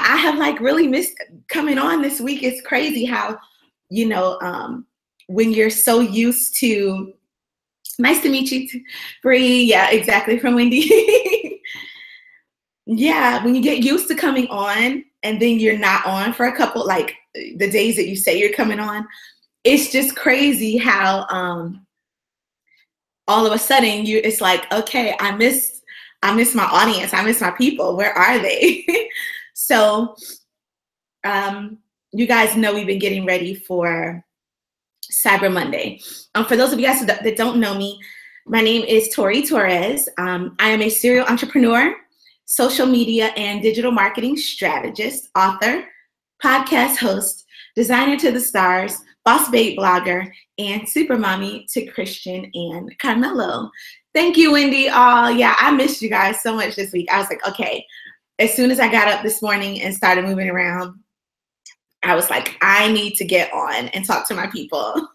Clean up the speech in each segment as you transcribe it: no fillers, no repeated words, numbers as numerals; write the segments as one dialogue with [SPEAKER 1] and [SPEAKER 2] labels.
[SPEAKER 1] I have like really missed coming on this week. It's crazy how, when you're so used to, nice to meet you, Bree. Yeah, exactly, from Wendy. Yeah, when you get used to coming on and then you're not on for a couple, like the days that you say you're coming on, it's just crazy how all of a sudden it's like, okay, I miss my audience. I miss my people. Where are they? So you guys know we've been getting ready for Cyber Monday. For those of you guys that don't know me, my name is Tori Torres. I am a serial entrepreneur, social media and digital marketing strategist, author, podcast host, designer to the stars, boss babe blogger, and super mommy to Christian and Carmelo. Thank you, Wendy. Yeah, I missed you guys so much this week. I was like, okay, as soon as I got up this morning and started moving around, I was like, I need to get on and talk to my people,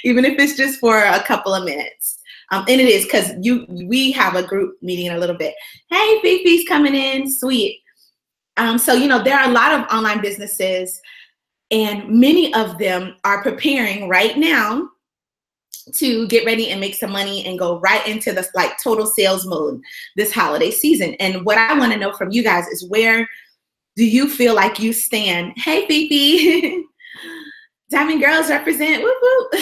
[SPEAKER 1] even if it's just for a couple of minutes. And it is because we have a group meeting in a little bit. Hey, Fifi's coming in, sweet. So, there are a lot of online businesses, and many of them are preparing right now to get ready and make some money and go right into the like total sales mode this holiday season. And what I want to know from you guys is, where do you feel like you stand? Hey, Fifi. Diamond Girls represent. Whoop, whoop.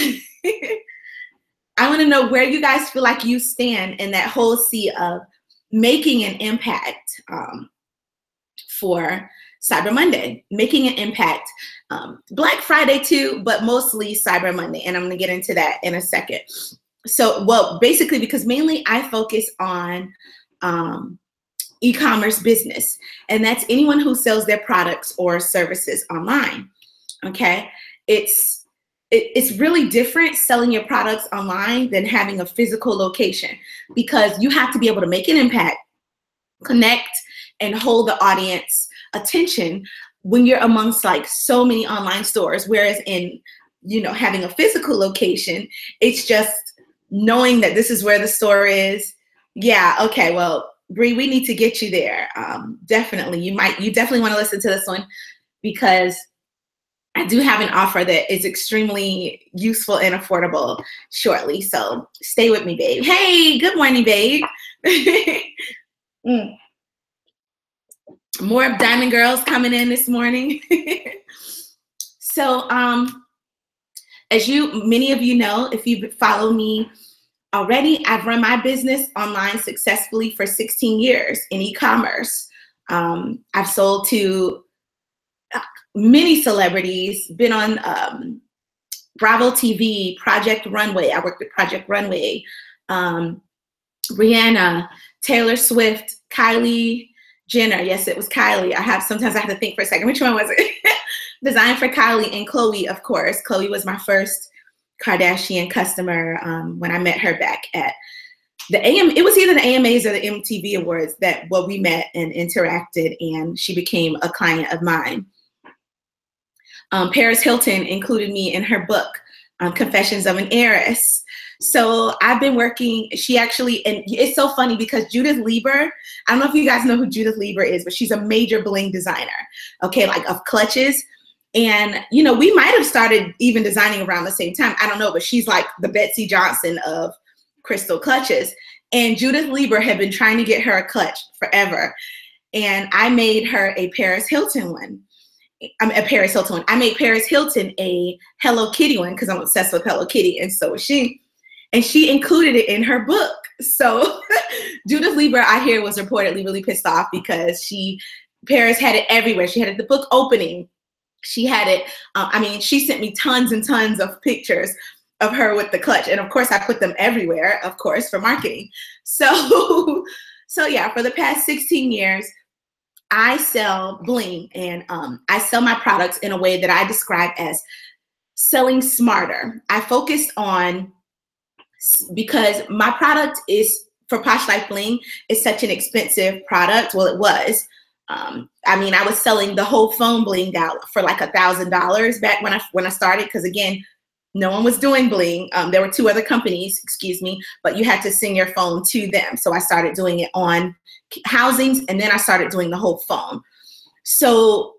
[SPEAKER 1] I want to know where you guys feel like you stand in that whole sea of making an impact for Cyber Monday, making an impact. Black Friday too, but mostly Cyber Monday. And I'm going to get into that in a second. So, well, basically, because mainly I focus on e-commerce business, and that's anyone who sells their products or services online. Okay. It's really different selling your products online than having a physical location, because you have to be able to make an impact, connect, and hold the audience attention when you're amongst like so many online stores. Whereas in, having a physical location, it's just knowing that this is where the store is. Yeah. Okay. Well, Bree, we need to get you there. Definitely. You definitely want to listen to this one, because I do have an offer that is extremely useful and affordable shortly. So stay with me, babe. Hey, good morning, babe. More of Diamond Girls coming in this morning. So as many of you know, if you follow me already, I've run my business online successfully for 16 years in e-commerce. I've sold to many celebrities, been on Bravo TV, Project Runway. I worked with Project Runway, Rihanna, Taylor Swift, Kylie Jenner. Yes, it was Kylie. Sometimes I have to think for a second. Which one was it? Designed for Kylie, and Khloe, of course. Khloe was my first Kardashian customer when I met her back at it was either the AMAs or the MTV Awards where we met and interacted, and she became a client of mine. Paris Hilton included me in her book, Confessions of an Heiress. So I've been working, and it's so funny because Judith Lieber, I don't know if you guys know who Judith Lieber is, but she's a major bling designer, okay, like of clutches. And, we might have started even designing around the same time. I don't know, but she's like the Betsy Johnson of crystal clutches. And Judith Lieber had been trying to get her a clutch forever. And I made her a Paris Hilton one. I made Paris Hilton a Hello Kitty one, because I'm obsessed with Hello Kitty, and so was she. And she included it in her book. So Judith Lieber, I hear, was reportedly really pissed off because Paris had it everywhere. She had it at the book opening. She had it. She sent me tons and tons of pictures of her with the clutch, and of course I put them everywhere, of course, for marketing. So yeah, for the past 16 years. I sell bling, and I sell my products in a way that I describe as selling smarter. I focused on, because my product is, for Posh Life Bling, is such an expensive product. Well, it was. I was selling the whole phone blinged out for like $1,000 back when I started, because again, no one was doing bling. There were 2 other companies, but you had to send your phone to them. So I started doing it on housings, and then I started doing the whole phone. So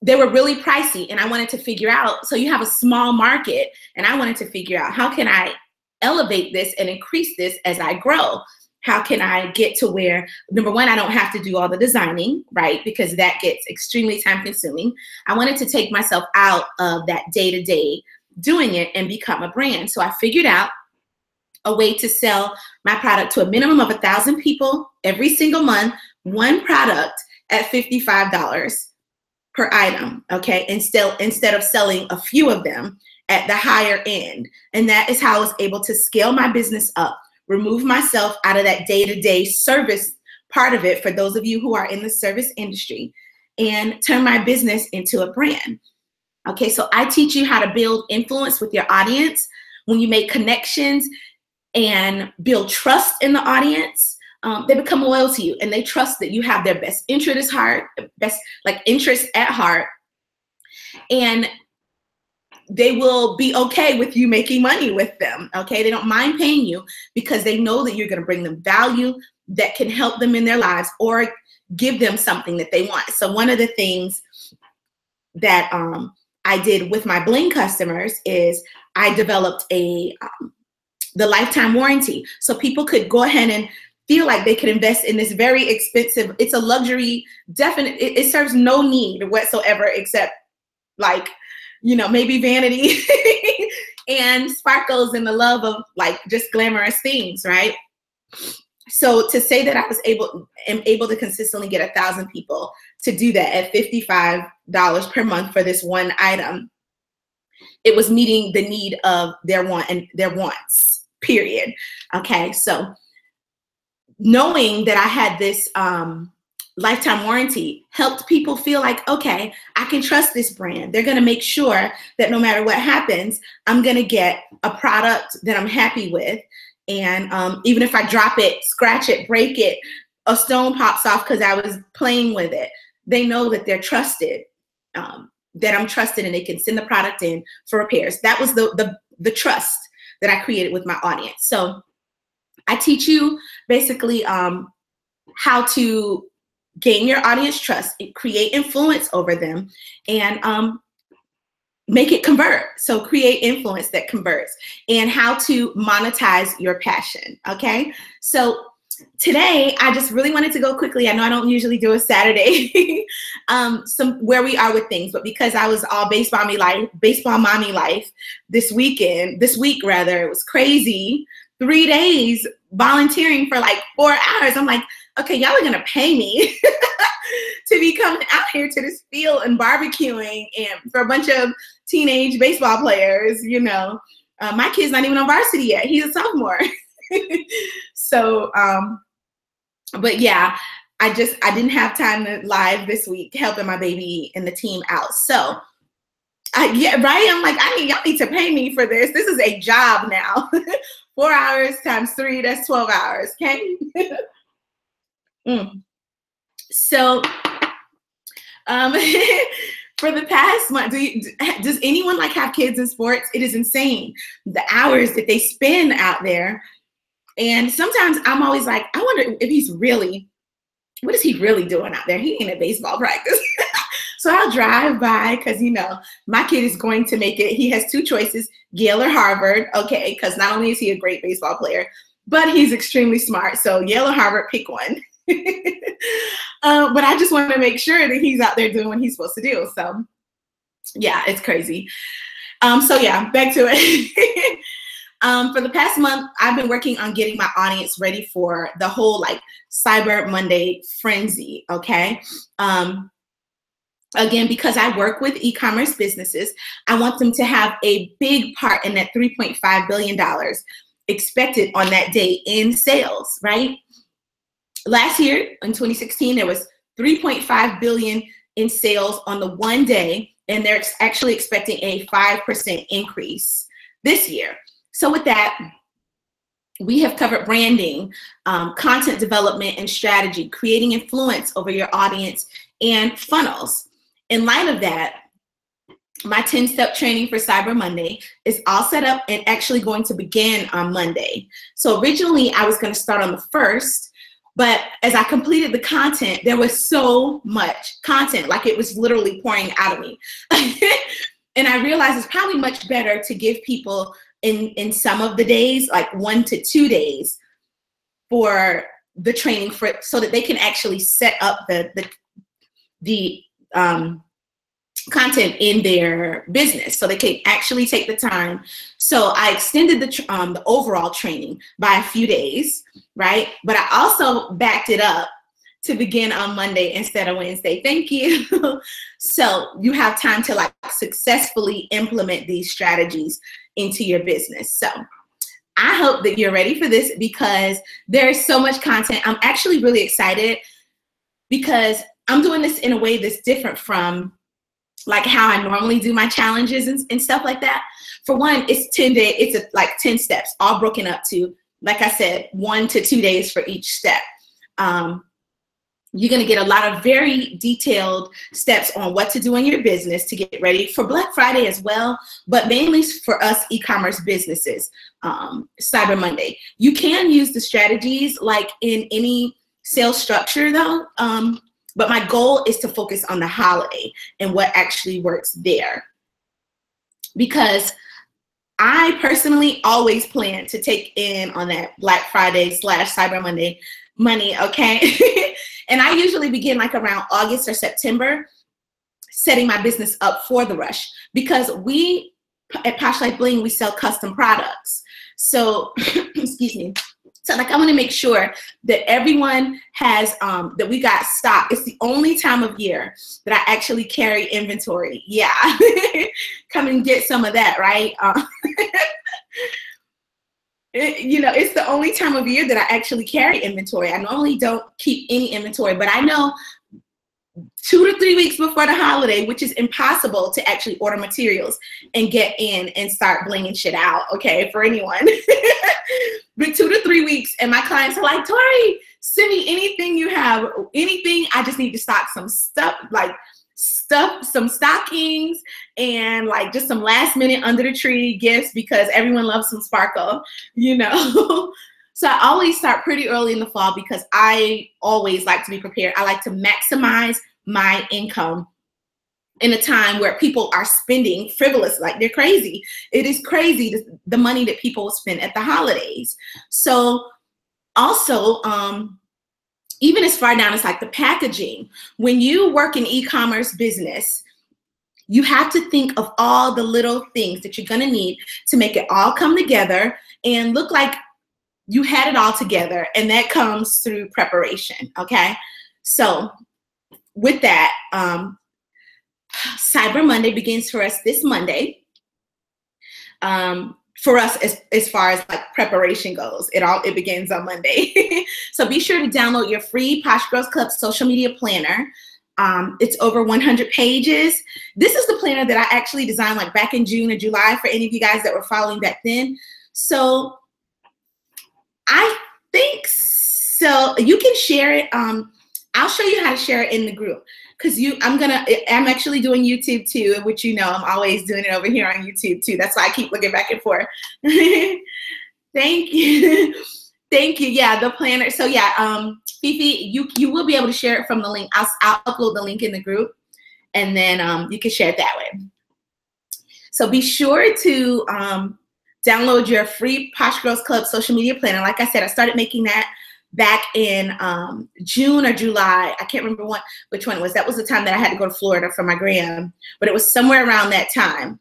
[SPEAKER 1] they were really pricey, and I wanted to figure out, so you have a small market, and I wanted to figure out, how can I elevate this and increase this as I grow? How can I get to where, number one, I don't have to do all the designing, right? Because that gets extremely time consuming. I wanted to take myself out of that day-to-day doing it and become a brand. So I figured out a way to sell my product to a minimum of 1,000 people every single month, one product at $55 per item, okay? Instead of selling a few of them at the higher end. And that is how I was able to scale my business up, remove myself out of that day-to-day service part of it for those of you who are in the service industry, and turn my business into a brand. Okay, so I teach you how to build influence with your audience. When you make connections and build trust in the audience, they become loyal to you, and they trust that you have their best interest at heart, and they will be okay with you making money with them. Okay, they don't mind paying you because they know that you're going to bring them value that can help them in their lives or give them something that they want. So one of the things that I did with my bling customers is I developed the lifetime warranty, so people could go ahead and feel like they could invest in this very expensive, it's a luxury, it serves no need whatsoever except, like, you know, maybe vanity and sparkles and the love of like just glamorous things, right? So to say that I am able to consistently get 1,000 people to do that at $55 per month for this one item, it was meeting the need of their wants, period. Okay, so knowing that I had this lifetime warranty helped people feel like, okay, I can trust this brand. They're going to make sure that no matter what happens, I'm going to get a product that I'm happy with. And even if I drop it, scratch it, break it, a stone pops off because I was playing with it, they know that they're trusted, that I'm trusted, and they can send the product in for repairs. That was the trust that I created with my audience. So I teach you basically how to gain your audience trust, create influence over them, and make it convert. So create influence that converts, and how to monetize your passion. Okay, so today I just really wanted to go quickly. I know I don't usually do a Saturday where we are with things, but because I was all baseball mommy life this week, it was crazy. 3 days volunteering for like 4 hours. I'm like, okay, y'all are gonna pay me to be coming out here to this field and barbecuing and for a bunch of teenage baseball players, you know. My kid's not even on varsity yet. He's a sophomore. So, but yeah, I didn't have time to live this week helping my baby and the team out. So, yeah, right? I'm like, y'all need to pay me for this. This is a job now. 4 hours times 3, that's 12 hours, okay? So, for the past month, does anyone like have kids in sports? It is insane, the hours that they spend out there. And sometimes I'm always like, I wonder if what is he really doing out there? He ain't at baseball practice. So I'll drive by because, you know, my kid is going to make it. He has 2 choices, Yale or Harvard, okay, because not only is he a great baseball player, but he's extremely smart. So Yale or Harvard, pick one. But I just want to make sure that he's out there doing what he's supposed to do. So yeah, it's crazy. So yeah, back to it. For the past month, I've been working on getting my audience ready for the whole like Cyber Monday frenzy, okay? Again, because I work with e-commerce businesses, I want them to have a big part in that $3.5 billion expected on that day in sales, right? Last year, in 2016, there was $3.5 billion in sales on the one day, and they're actually expecting a 5% increase this year. So with that, we have covered branding, content development and strategy, creating influence over your audience, and funnels. In light of that, my 10-step training for Cyber Monday is all set up and actually going to begin on Monday. So originally I was going to start on the 1st, But as I completed the content, there was so much content, like it was literally pouring out of me. And I realized it's probably much better to give people in some of the days, like 1 to 2 days for the training, so that they can actually set up the content in their business, so they can actually take the time. So I extended the overall training by a few days, right? But I also backed it up to begin on Monday instead of Wednesday. Thank you. So you have time to like successfully implement these strategies into your business. So I hope that you're ready for this, because there's so much content. I'm actually really excited because I'm doing this in a way that's different from like how I normally do my challenges and stuff like that. For one, it's 10 days, it's like 10 steps, all broken up to, like I said, 1 to 2 days for each step. You're gonna get a lot of very detailed steps on what to do in your business to get ready for Black Friday as well, but mainly for us e-commerce businesses, Cyber Monday. You can use the strategies like in any sales structure though, but my goal is to focus on the holiday and what actually works there. Because I personally always plan to take in on that Black Friday / Cyber Monday money, okay? And I usually begin like around August or September, setting my business up for the rush, because we at Posh Life Bling, we sell custom products. So, excuse me. So like I want to make sure that everyone has, that we got stock. It's the only time of year that I actually carry inventory. Yeah, come and get some of that, right? You know, it's the only time of year that I actually carry inventory. I normally don't keep any inventory, but I know 2 to 3 weeks before the holiday, which is impossible to actually order materials and get in and start blinging shit out, okay, for anyone. But 2 to 3 weeks, and my clients are like, Tori, send me anything you have, anything. I just need to stock some stuff, like some stockings and like just some last minute under the tree gifts, because everyone loves some sparkle, you know. So I always start pretty early in the fall because I always like to be prepared. I like to maximize my income in a time where people are spending frivolous, like they're crazy. It is crazy, the money that people spend at the holidays. So also, even as far down as like the packaging, when you work in e-commerce business, you have to think of all the little things that you're gonna need to make it all come together and look like you had it all together, and that comes through preparation, okay? So with that, Cyber Monday begins for us this Monday. For us, as far as like preparation goes, it begins on Monday. So be sure to download your free Posh Girls Club social media planner. It's over 100 pages. This is the planner that I actually designed like back in June or July for any of you guys that were following back then. So I think so. You can share it. I'll show you how to share it in the group, because I'm actually doing YouTube too, which you know I'm always doing it over here on YouTube too. That's why I keep looking back and forth. Thank you. Thank you. Yeah, the planner. So yeah, Fifi, you will be able to share it from the link. I'll upload the link in the group, and then you can share it that way. So be sure to download your free Posh Girls Club social media planner. Like I said, I started making that back in June or July. I can't remember which one it was. That was the time that I had to go to Florida for my gram, but it was somewhere around that time.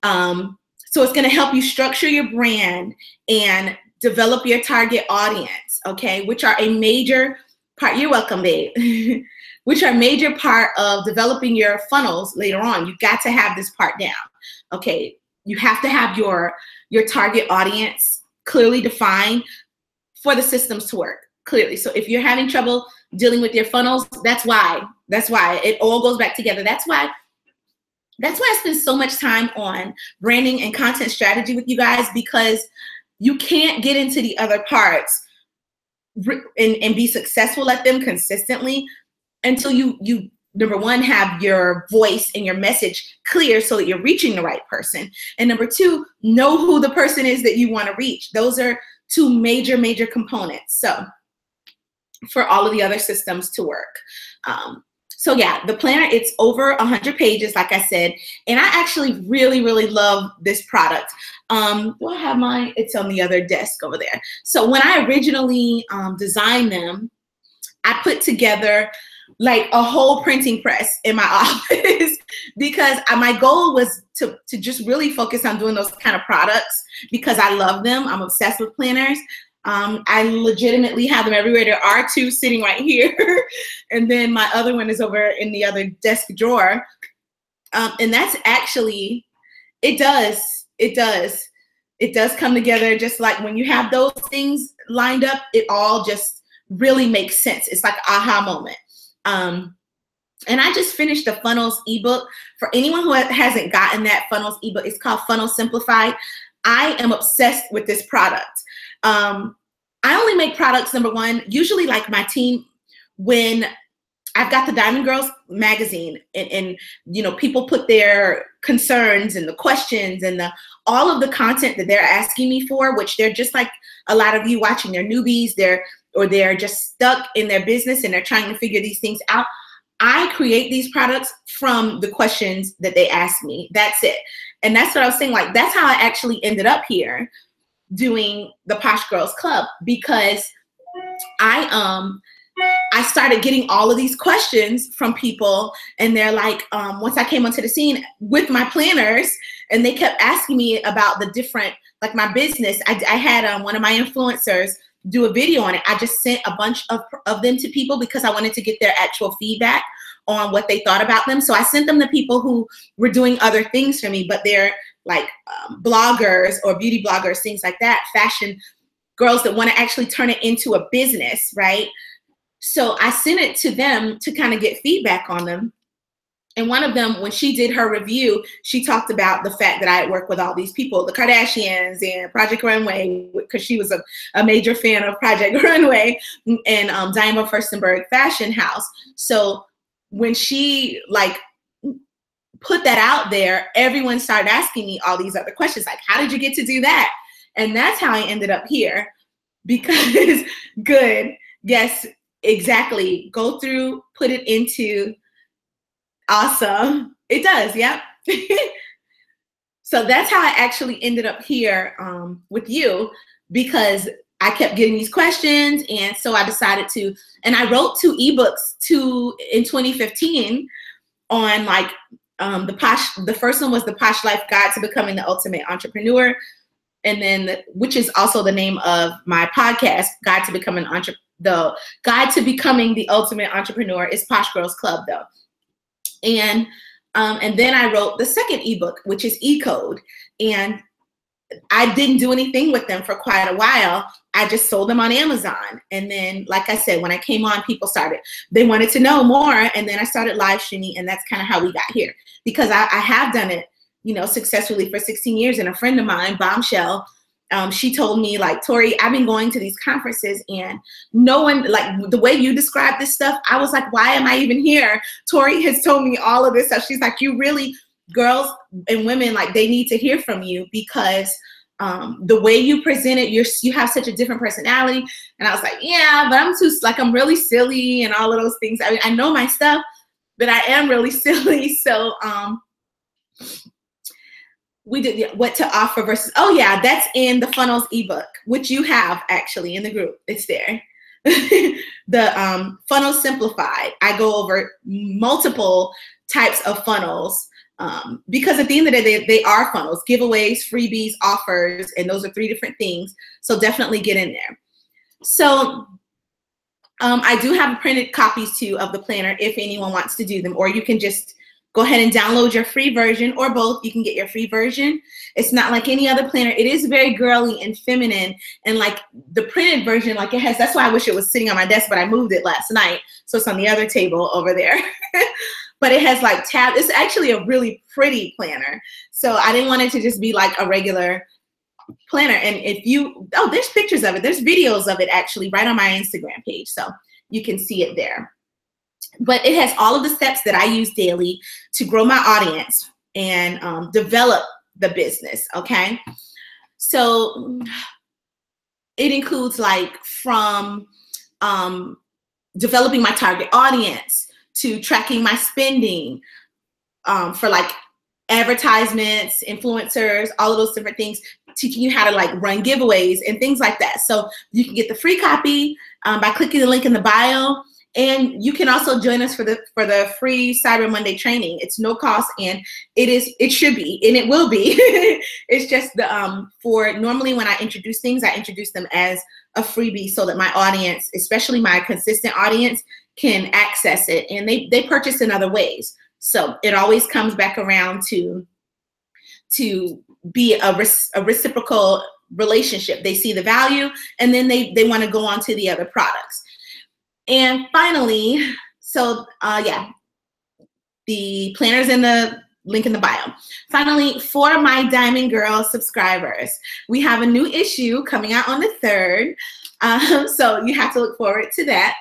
[SPEAKER 1] So it's gonna help you structure your brand and develop your target audience, okay? Which are a major part, you're welcome, babe, which are a major part of developing your funnels later on. You've got to have this part down, okay? You have to have your target audience clearly defined for the systems to work clearly. So if you're having trouble dealing with your funnels, that's why it all goes back together. That's why I spend so much time on branding and content strategy with you guys, because you can't get into the other parts and be successful at them consistently until you number one, have your voice and your message clear so that you're reaching the right person. And number two, know who the person is that you want to reach. Those are two major components. So for all of the other systems to work. So yeah, the planner, it's over 100 pages, like I said, and I actually really, really love this product. Do I have mine? It's on the other desk over there. So when I originally designed them, I put together like a whole printing press in my office because my goal was to just really focus on doing those kind of products because I love them. I'm obsessed with planners. I legitimately have them everywhere. There are two sitting right here. And then my other one is over in the other desk drawer. And that's actually, it does come together just like when you have those things lined up, it all just really makes sense. It's like an aha moment. And I just finished the Funnels ebook. For anyone who hasn't gotten that Funnels ebook, it's called Funnels Simplified. I am obsessed with this product. I only make products, number one, usually like my team, when I've got the Diamond Girls magazine and you know, people put their concerns and the questions and all of the content that they're asking me for, which they're just like a lot of you watching, they're newbies, they're just stuck in their business and they're trying to figure these things out. I create these products from the questions that they ask me. That's it. And that's what I was saying. Like, that's how I actually ended up here doing the Posh Girls Club, because I started getting all of these questions from people, and they're like, once I came onto the scene with my planners, and they kept asking me about the different, like my business. I had one of my influencers do a video on it. I just sent a bunch of them to people because I wanted to get their actual feedback on what they thought about them. So I sent them to people who were doing other things for me, but they're like bloggers or beauty bloggers, things like that, fashion girls that want to actually turn it into a business, right? So I sent it to them to kind of get feedback on them. And one of them, when she did her review, she talked about the fact that I had worked with all these people, the Kardashians and Project Runway, because she was a major fan of Project Runway and Diana Furstenberg Fashion House. So when she like put that out there, everyone started asking me all these other questions, like, how did you get to do that? And that's how I ended up here, because good, yes, exactly. Go through, put it into. Awesome. It does. Yep. So that's how I actually ended up here with you, because I kept getting these questions. And so I decided to, and I wrote 2 ebooks in 2015 on like the first one was the Posh Life Guide to Becoming the Ultimate Entrepreneur. And then, which is also the name of my podcast, Guide to Becoming the Guide to Becoming the Ultimate Entrepreneur is Posh Girls Club though. And then I wrote the second ebook, which is E-Code. And I didn't do anything with them for quite a while. I just sold them on Amazon. And then, like I said, when I came on, they wanted to know more. And then I started live streaming, and that's kind of how we got here. Because I have done it, you know, successfully for 16 years. And a friend of mine, Bombshell, she told me, like, Tori, I've been going to these conferences and no one, like the way you describe this stuff, I was like, why am I even here? Tori has told me all of this stuff. She's like, you really, girls and women, like, they need to hear from you because the way you present it, you have such a different personality. And I was like, yeah, but I'm really silly and all of those things. I mean, I know my stuff, but I am really silly. So, we did what to offer versus, oh yeah, that's in the Funnels ebook, which you have actually in the group. It's there. The Funnels Simplified. I go over multiple types of funnels because at the end of the day, they are funnels, giveaways, freebies, offers, and those are 3 different things. So definitely get in there. So I do have printed copies too of the planner if anyone wants to do them, or you can just go ahead and download your free version, or both. You can get your free version. It's not like any other planner. It is very girly and feminine, and like the printed version, like it has, that's why I wish it was sitting on my desk, but I moved it last night. So it's on the other table over there. But it has like tabs. It's actually a really pretty planner. So I didn't want it to just be like a regular planner. And if you, oh, there's pictures of it. There's videos of it actually right on my Instagram page. So you can see it there. But it has all of the steps that I use daily to grow my audience and develop the business, okay? So it includes like from developing my target audience, to tracking my spending, for like advertisements, influencers, all of those different things, teaching you how to like run giveaways and things like that. So you can get the free copy by clicking the link in the bio. And you can also join us for the free Cyber Monday training. It's no cost, and it should be, and it will be. It's just for normally when I introduce things, I introduce them as a freebie so that my audience, especially my consistent audience, can access it, and they purchase in other ways. So it always comes back around to be a reciprocal relationship. They see the value, and then they want to go on to the other products. And finally, so yeah, the planner's in the link in the bio. Finally, for my Diamond Girl subscribers, we have a new issue coming out on the 3rd. So you have to look forward to that.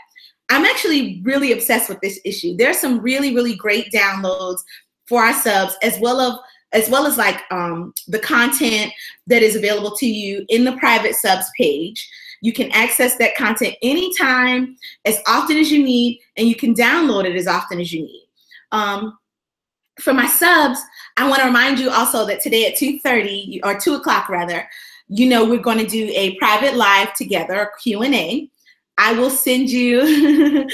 [SPEAKER 1] I'm actually really obsessed with this issue. There's some really, really great downloads for our subs, as well as like the content that is available to you in the private subs page. You can access that content anytime, as often as you need, and you can download it as often as you need. For my subs, I want to remind you also that today at 2:30, or 2 o'clock rather, we're going to do a private live together, Q&A. I will send you, yay,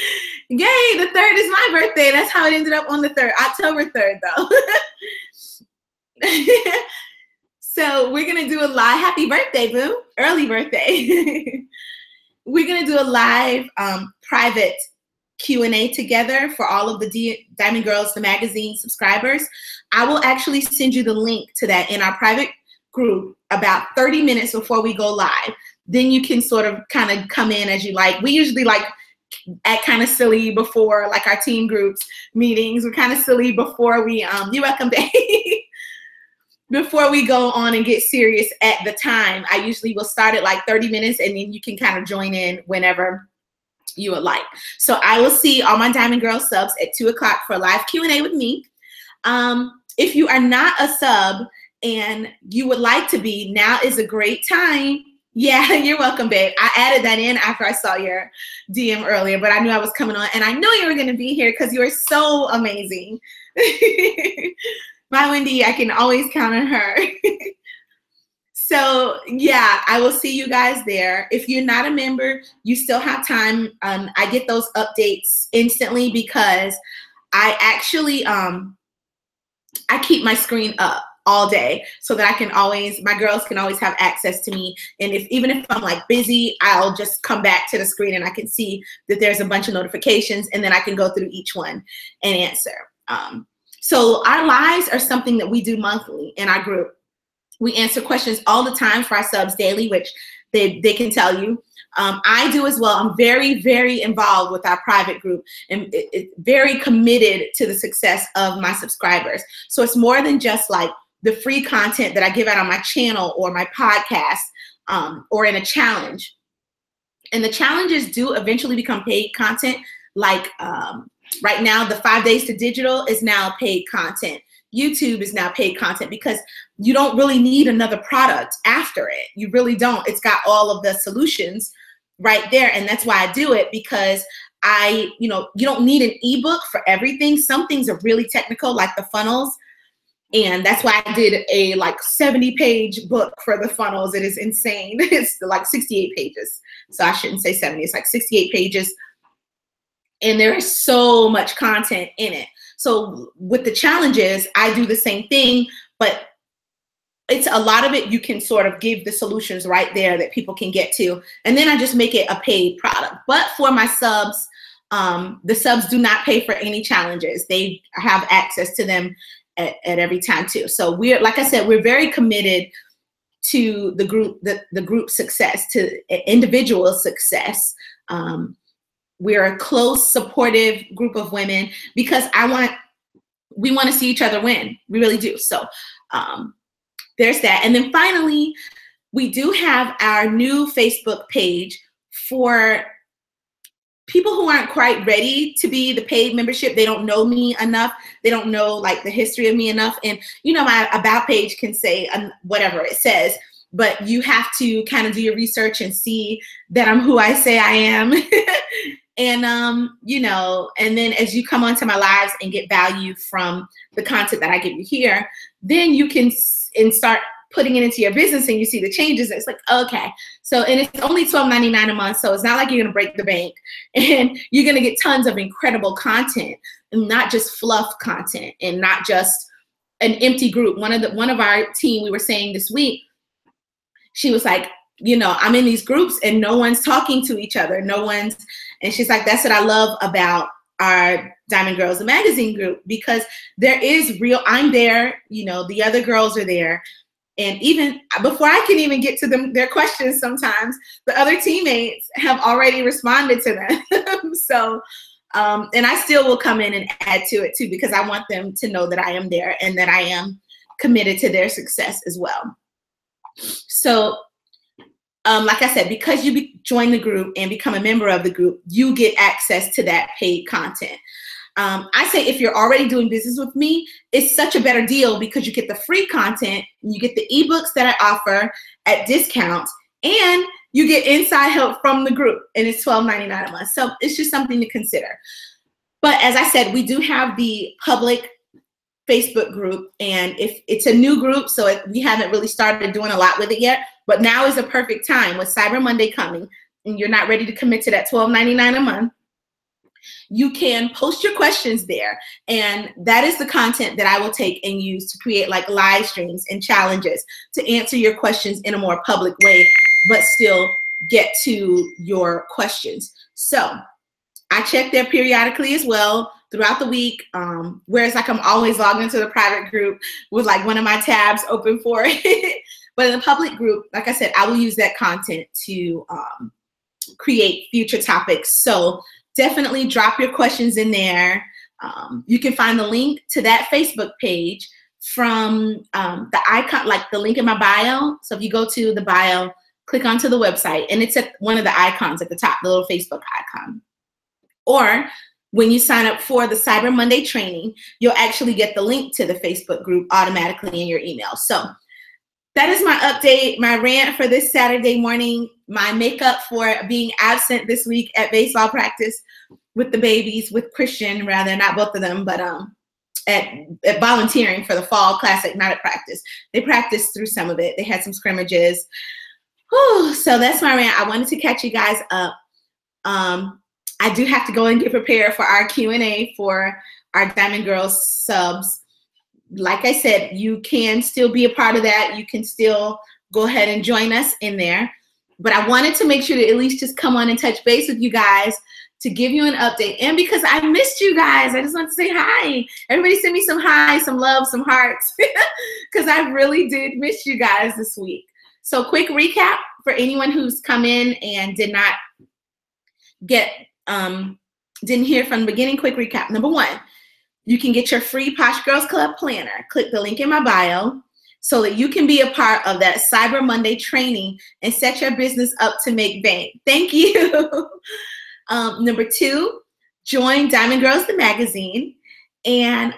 [SPEAKER 1] the 3rd is my birthday. That's how it ended up on the 3rd, October 3rd though. So we're going to do a live, happy birthday, boo, early birthday. We're going to do a live private Q&A together for all of the Diamond Girls, the magazine subscribers. I will actually send you the link to that in our private group about 30 minutes before we go live. Then you can sort of kind of come in as you like. We usually like act kind of silly before like our team groups meetings. We're kind of silly before we, you're welcome, babe. Before we go on and get serious at the time. I usually will start at like 30 minutes, and then you can kind of join in whenever you would like. So I will see all my Diamond Girl subs at 2 o'clock for a live Q&A with me. If you are not a sub and you would like to be, now is a great time. Yeah, you're welcome, babe. I added that in after I saw your DM earlier, but I knew I was coming on, and I knew you were going to be here because you are so amazing. My Wendy, I can always count on her. So yeah, I will see you guys there. If you're not a member, you still have time. I get those updates instantly because I actually, I keep my screen up all day so that I can always, my girls can always have access to me. And even if I'm like busy, I'll just come back to the screen and I can see that there's a bunch of notifications, and then I can go through each one and answer. So our lives are something that we do monthly in our group. We answer questions all the time for our subs daily, which they can tell you. I do as well. I'm very, very involved with our private group and very committed to the success of my subscribers. So it's more than just like the free content that I give out on my channel or my podcast or in a challenge. And the challenges do eventually become paid content. Like right now, the 5 Days to Digital is now paid content. YouTube is now paid content because you don't really need another product after it. You really don't. It's got all of the solutions right there. And that's why I do it, because you don't need an ebook for everything. Some things are really technical, like the funnels. And that's why I did a like 70-page book for the funnels. It is insane. It's like 68 pages. So I shouldn't say 70. It's like 68 pages. And there is so much content in it. So with the challenges, I do the same thing, but it's a lot of it you can sort of give the solutions right there that people can get to. And then I just make it a paid product. But for my subs, the subs do not pay for any challenges. They have access to them at every time too. So we're, like I said, we're very committed to the group success, to individual success. We're a close, supportive group of women because we want to see each other win. We really do. So there's that. And then finally, we do have our new Facebook page for people who aren't quite ready to be the paid membership. They don't know me enough. They don't know like the history of me enough. And my about page can say whatever it says, but you have to kind of do your research and see that I'm who I say I am. And, you know, and then as you come onto my lives and get value from the content that I give you here, then you can start putting it into your business and you see the changes. It's like, okay. So, and it's only $12.99 a month. So it's not like you're going to break the bank, and you're going to get tons of incredible content, and not just fluff content, and not just an empty group. One of our team, we were saying this week, she was like, you know, I'm in these groups and no one's talking to each other. And she's like, that's what I love about our Diamond Girls, the magazine group, because there is I'm there, you know, the other girls are there. And even before I can even get to their questions, sometimes the other teammates have already responded to them. So, and I still will come in and add to it too, because I want them to know that I am there and that I am committed to their success as well. So, like I said, because you join the group and become a member of the group, you get access to that paid content. I say if you're already doing business with me, it's such a better deal because you get the free content, you get the ebooks that I offer at discounts, and you get inside help from the group, and it's $12.99 a month. So it's just something to consider. But as I said, we do have the public Facebook group, and if it's a new group, so we haven't really started doing a lot with it yet, but now is a perfect time with Cyber Monday coming, and you're not ready to commit to that $12.99 a month. You can post your questions there, and that is the content that I will take and use to create like live streams and challenges to answer your questions in a more public way, but still get to your questions. So I check there periodically as well throughout the week, where it's like I'm always logged into the private group with like one of my tabs open for it. But in the public group, like I said, I will use that content to create future topics. So definitely drop your questions in there. You can find the link to that Facebook page from the icon, like the link in my bio. So if you go to the bio, click onto the website, and it's at one of the icons at the top, the little Facebook icon. Or when you sign up for the Cyber Monday training, you'll actually get the link to the Facebook group automatically in your email. So that is my update, my rant for this Saturday morning, my makeup for being absent this week at baseball practice with the babies, with Christian rather, not both of them, but at volunteering for the fall classic, not at practice. They practiced through some of it. They had some scrimmages. Whew, so that's my rant. I wanted to catch you guys up. I do have to go and get prepared for our Q&A for our Diamond Girls subs. Like I said, you can still be a part of that. You can still go ahead and join us in there. But I wanted to make sure to at least just come on and touch base with you guys to give you an update. And because I missed you guys, I just want to say hi. Everybody send me some hi, some love, some hearts, because I really did miss you guys this week. So quick recap for anyone who's come in and did not get, didn't hear from the beginning. Quick recap. Number one, you can get your free Posh Girls Club planner. Click the link in my bio so that you can be a part of that Cyber Monday training and set your business up to make bank. Thank you. Number two, join Diamond Girls, the magazine, and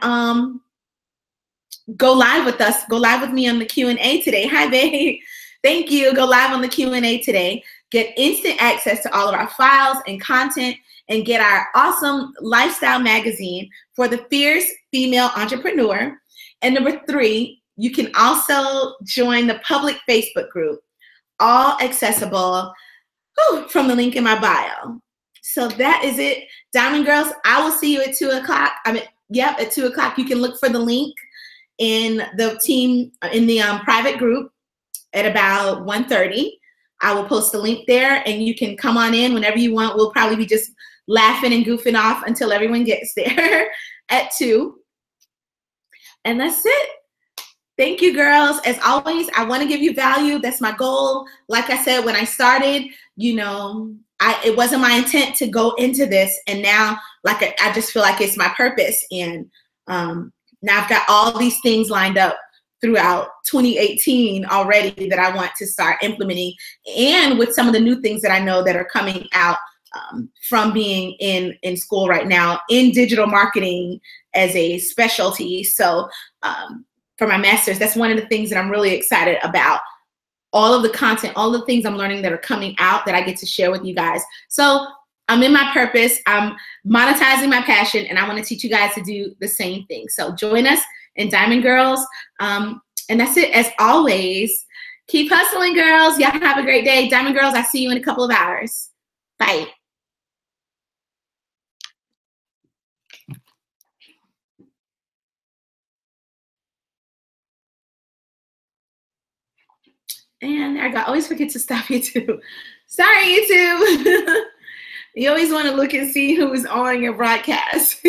[SPEAKER 1] go live with us. Go live with me on the Q&A today. Hi, babe. Thank you. Go live on the Q&A today. Get instant access to all of our files and content, and get our awesome lifestyle magazine for the fierce female entrepreneur. And number three, you can also join the public Facebook group, all accessible from the link in my bio. So that is it. Diamond Girls, I will see you at 2 o'clock. Yep, at 2 o'clock. You can look for the link in the team, in the private group at about 1:30. I will post the link there, and you can come on in whenever you want. We'll probably be just laughing and goofing off until everyone gets there at 2. And that's it. Thank you, girls. As always, I want to give you value. That's my goal. Like I said, when I started, you know, it wasn't my intent to go into this. And now, like, I just feel like it's my purpose. And now I've got all these things lined up throughout 2018 already that I want to start implementing, and with some of the new things that I know that are coming out from being in school right now in digital marketing as a specialty. So for my master's, that's one of the things that I'm really excited about. All of the content, all the things I'm learning that are coming out that I get to share with you guys. So I'm in my purpose. I'm monetizing my passion, and I want to teach you guys to do the same thing. So join us in Diamond Girls. And that's it. As always, keep hustling, girls. Y'all have a great day. Diamond Girls, I'll see you in a couple of hours. Bye. And I always forget to stop YouTube. Sorry, YouTube. You always want to look and see who is on your broadcast.